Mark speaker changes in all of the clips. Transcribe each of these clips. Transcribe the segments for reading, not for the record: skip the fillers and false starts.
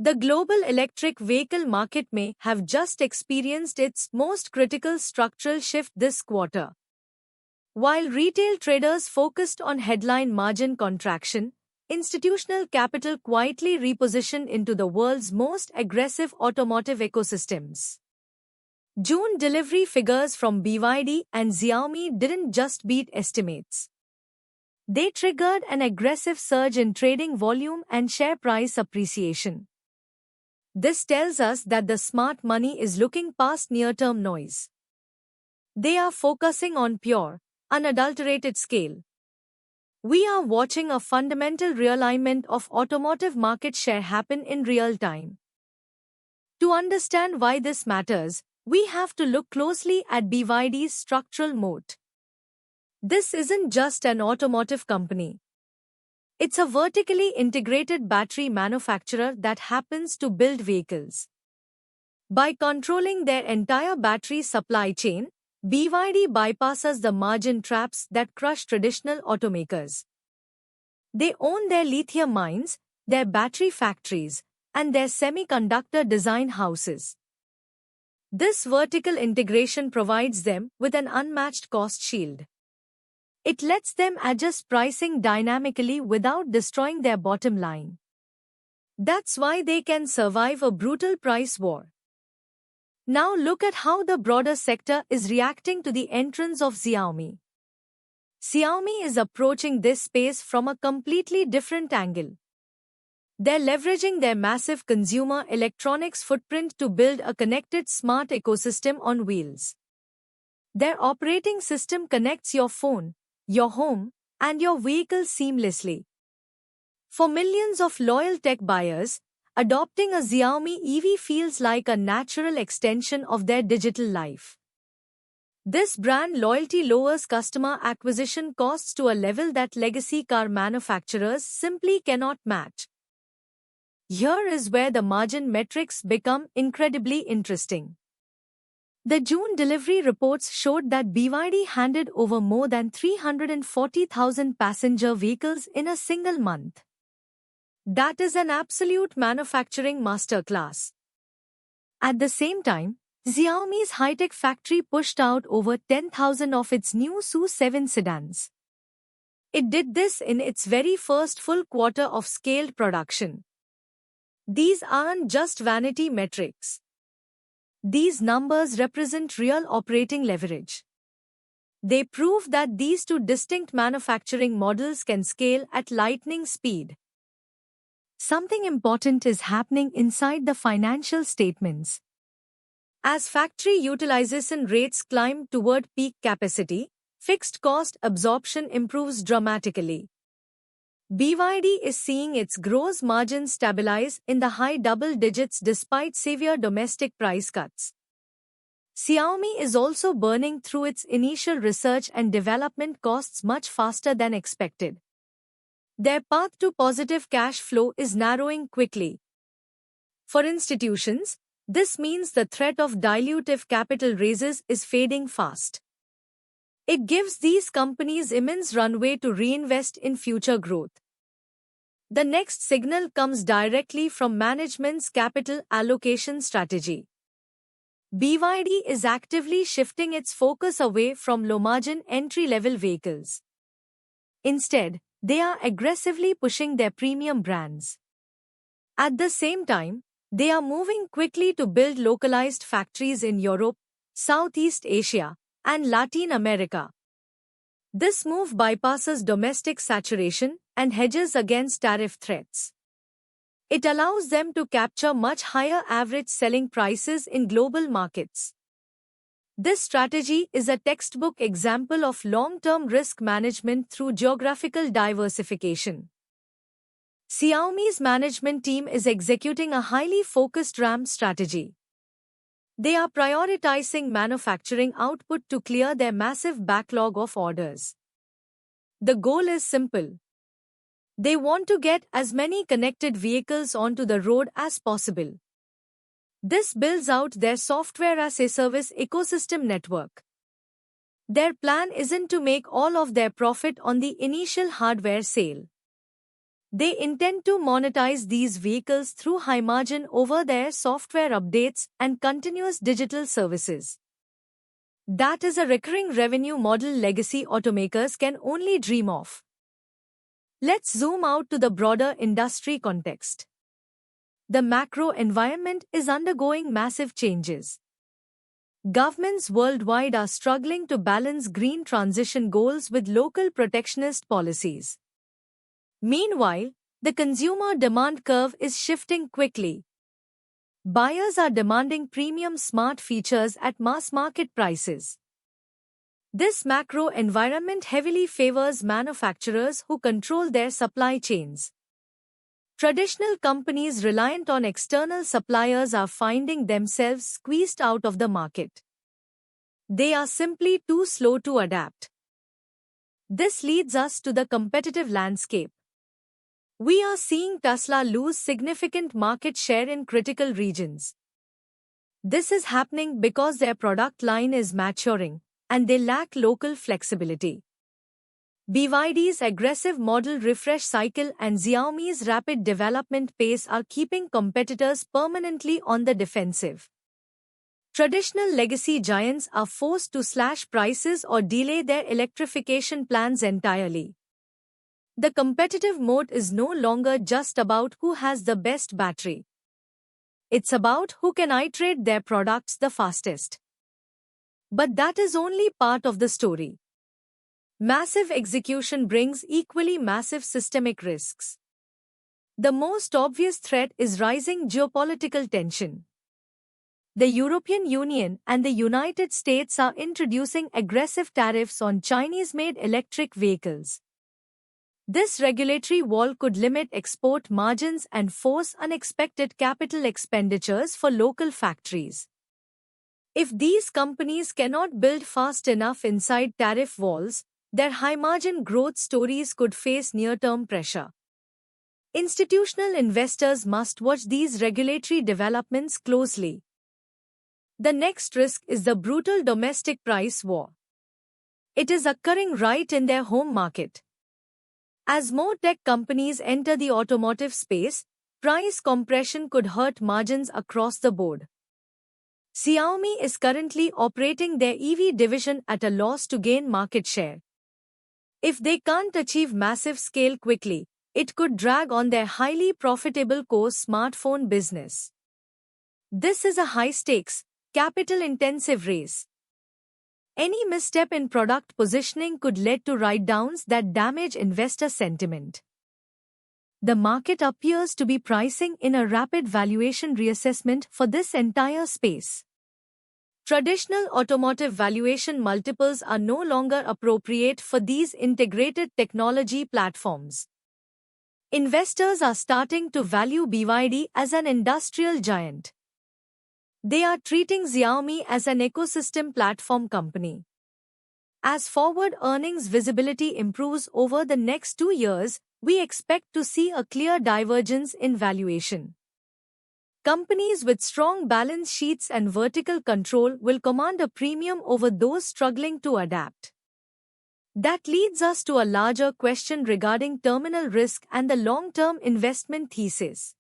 Speaker 1: The global electric vehicle market may have just experienced its most critical structural shift this quarter. While retail traders focused on headline margin contraction, institutional capital quietly repositioned into the world's most aggressive automotive ecosystems. June delivery figures from BYD and Xiaomi didn't just beat estimates. They triggered an aggressive surge in trading volume and share price appreciation. This tells us that the smart money is looking past near-term noise. They are focusing on pure, unadulterated scale. We are watching a fundamental realignment of automotive market share happen in real time. To understand why this matters, we have to look closely at BYD's structural moat. This isn't just an automotive company. It's a vertically integrated battery manufacturer that happens to build vehicles. By controlling their entire battery supply chain, BYD bypasses the margin traps that crush traditional automakers. They own their lithium mines, their battery factories, and their semiconductor design houses. This vertical integration provides them with an unmatched cost shield. It lets them adjust pricing dynamically without destroying their bottom line. That's why they can survive a brutal price war. Now look at how the broader sector is reacting to the entrance of Xiaomi. Xiaomi is approaching this space from a completely different angle. They're leveraging their massive consumer electronics footprint to build a connected smart ecosystem on wheels. Their operating system connects your phone, your home, and your vehicle seamlessly. For millions of loyal tech buyers, adopting a Xiaomi EV feels like a natural extension of their digital life. This brand loyalty lowers customer acquisition costs to a level that legacy car manufacturers simply cannot match. Here is where the margin metrics become incredibly interesting. The June delivery reports showed that BYD handed over more than 340,000 passenger vehicles in a single month. That is an absolute manufacturing masterclass. At the same time, Xiaomi's high-tech factory pushed out over 10,000 of its new SU7 sedans. It did this in its very first full quarter of scaled production. These aren't just vanity metrics. These numbers represent real operating leverage. They prove that these two distinct manufacturing models can scale at lightning speed. Something important is happening inside the financial statements. As factory utilization rates climb toward peak capacity, fixed cost absorption improves dramatically. BYD is seeing its gross margin stabilize in the high double digits despite severe domestic price cuts. Xiaomi is also burning through its initial research and development costs much faster than expected. Their path to positive cash flow is narrowing quickly. For institutions, this means the threat of dilutive capital raises is fading fast. It gives these companies immense runway to reinvest in future growth. The next signal comes directly from management's capital allocation strategy. BYD is actively shifting its focus away from low-margin entry-level vehicles. Instead, they are aggressively pushing their premium brands. At the same time, they are moving quickly to build localized factories in Europe, Southeast Asia, and Latin America. This move bypasses domestic saturation and hedges against tariff threats. It allows them to capture much higher average selling prices in global markets. This strategy is a textbook example of long-term risk management through geographical diversification. Xiaomi's management team is executing a highly focused RAM strategy. They are prioritizing manufacturing output to clear their massive backlog of orders. The goal is simple. They want to get as many connected vehicles onto the road as possible. This builds out their software-as-a-service ecosystem network. Their plan isn't to make all of their profit on the initial hardware sale. They intend to monetize these vehicles through high margin over-the-air software updates and continuous digital services. That is a recurring revenue model legacy automakers can only dream of. Let's zoom out to the broader industry context. The macro environment is undergoing massive changes. Governments worldwide are struggling to balance green transition goals with local protectionist policies. Meanwhile, the consumer demand curve is shifting quickly. Buyers are demanding premium smart features at mass market prices. This macro environment heavily favors manufacturers who control their supply chains. Traditional companies reliant on external suppliers are finding themselves squeezed out of the market. They are simply too slow to adapt. This leads us to the competitive landscape. We are seeing Tesla lose significant market share in critical regions. This is happening because their product line is maturing, and they lack local flexibility. BYD's aggressive model refresh cycle and Xiaomi's rapid development pace are keeping competitors permanently on the defensive. Traditional legacy giants are forced to slash prices or delay their electrification plans entirely. The competitive moat is no longer just about who has the best battery. It's about who can iterate their products the fastest. But that is only part of the story. Massive execution brings equally massive systemic risks. The most obvious threat is rising geopolitical tension. The European Union and the United States are introducing aggressive tariffs on Chinese-made electric vehicles. This regulatory wall could limit export margins and force unexpected capital expenditures for local factories. If these companies cannot build fast enough inside tariff walls, their high-margin growth stories could face near-term pressure. Institutional investors must watch these regulatory developments closely. The next risk is the brutal domestic price war. It is occurring right in their home market. As more tech companies enter the automotive space, price compression could hurt margins across the board. Xiaomi is currently operating their EV division at a loss to gain market share. If they can't achieve massive scale quickly, it could drag on their highly profitable core smartphone business. This is a high-stakes, capital-intensive race. Any misstep in product positioning could lead to write-downs that damage investor sentiment. The market appears to be pricing in a rapid valuation reassessment for this entire space. Traditional automotive valuation multiples are no longer appropriate for these integrated technology platforms. Investors are starting to value BYD as an industrial giant. They are treating Xiaomi as an ecosystem platform company. As forward earnings visibility improves over the next 2 years, we expect to see a clear divergence in valuation. Companies with strong balance sheets and vertical control will command a premium over those struggling to adapt. That leads us to a larger question regarding terminal risk and the long-term investment thesis.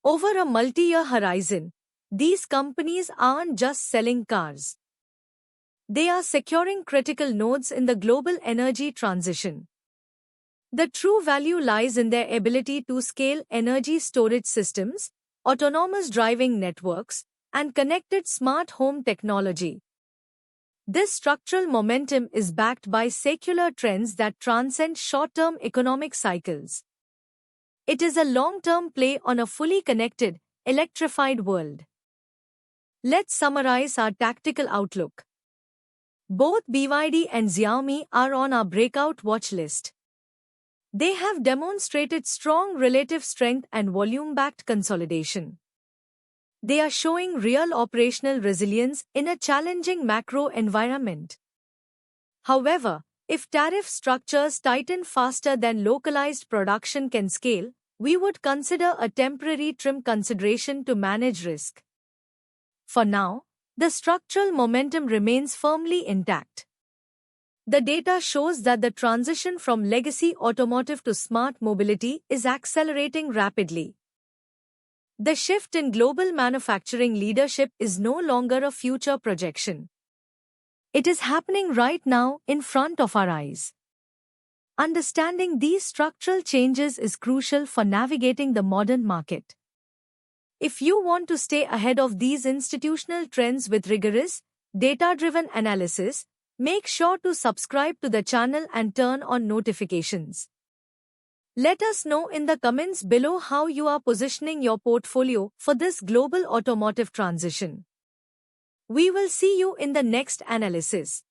Speaker 1: Over a multi-year horizon, these companies aren't just selling cars. They are securing critical nodes in the global energy transition. The true value lies in their ability to scale energy storage systems, autonomous driving networks, and connected smart home technology. This structural momentum is backed by secular trends that transcend short-term economic cycles. It is a long-term play on a fully connected, electrified world. Let's summarize our tactical outlook. Both BYD and Xiaomi are on our breakout watch list. They have demonstrated strong relative strength and volume-backed consolidation. They are showing real operational resilience in a challenging macro environment. However, if tariff structures tighten faster than localized production can scale, we would consider a temporary trim consideration to manage risk. For now, the structural momentum remains firmly intact. The data shows that the transition from legacy automotive to smart mobility is accelerating rapidly. The shift in global manufacturing leadership is no longer a future projection. It is happening right now in front of our eyes. Understanding these structural changes is crucial for navigating the modern market. If you want to stay ahead of these institutional trends with rigorous, data-driven analysis, make sure to subscribe to the channel and turn on notifications. Let us know in the comments below how you are positioning your portfolio for this global automotive transition. We will see you in the next analysis.